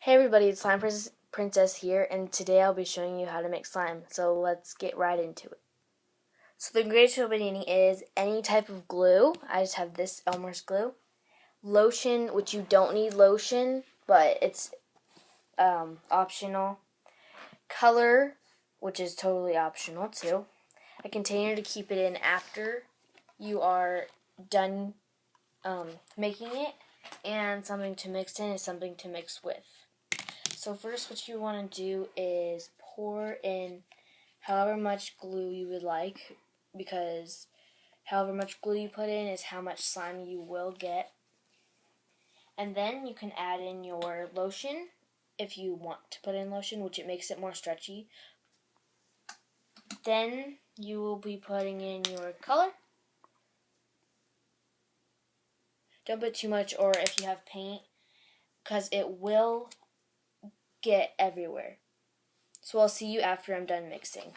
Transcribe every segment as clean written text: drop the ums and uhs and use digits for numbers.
Hey everybody, it's Slime Princess here, and today I'll be showing you how to make slime. So let's get right into it. So the ingredients you'll be needing is any type of glue. I just have this Elmer's glue. Lotion, which you don't need lotion, but it's optional. Color, which is totally optional too. A container to keep it in after you are done making it, and something to mix in is something to mix with. So first what you want to do is pour in however much glue you would like, because however much glue you put in is how much slime you will get. And then you can add in your lotion if you want to put in lotion, which it makes it more stretchy. Then you will be putting in your color. Don't put too much, or if you have paint, because it will get everywhere. So I'll see you after I'm done mixing.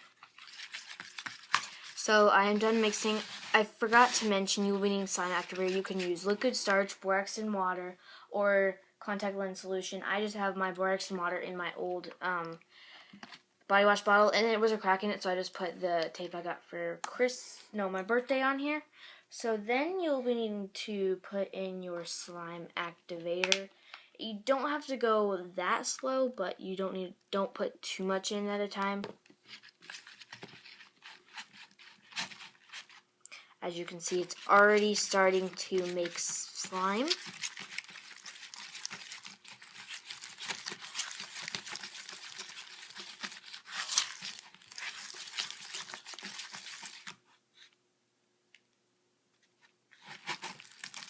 So I am done mixing. I forgot to mention you will be needing slime activator. You can use liquid starch, borax and water, or contact lens solution. I just have my borax and water in my old body wash bottle, and it was a crack in it, so I just put the tape I got for my birthday on here. So then you'll be needing to put in your slime activator. You don't have to go that slow, but you don't put too much in at a time. As you can see, it's already starting to make slime.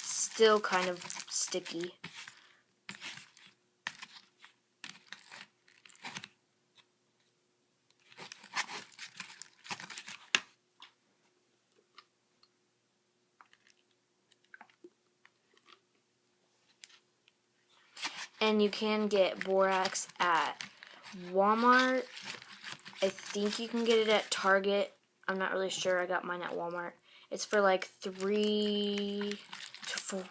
Still kind of sticky. And you can get borax at Walmart. I think you can get it at Target. I'm not really sure. I got mine at Walmart. It's for like $3 to $4.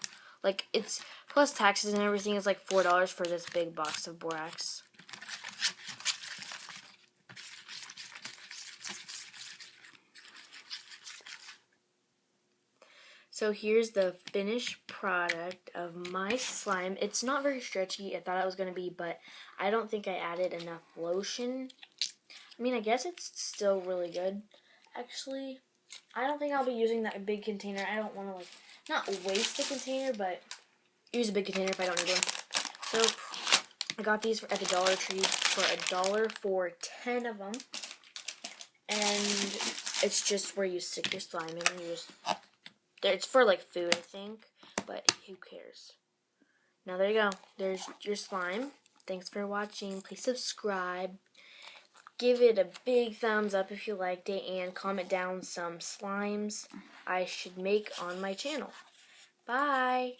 Like, it's plus taxes and everything. It's like $4 for this big box of borax. So here's the finished product of my slime. It's not very stretchy. I thought it was going to be, but I don't think I added enough lotion. I mean, I guess it's still really good. Actually, I don't think I'll be using that big container. I don't want to, not waste the container, but use a big container if I don't need one. So I got these at the Dollar Tree for $1 for 10 of them. And it's just where you stick your slime in, and it's for like food, I think, but who cares? Now there you go. There's your slime. Thanks for watching. Please subscribe. Give it a big thumbs up if you liked it, and comment down some slimes I should make on my channel. Bye!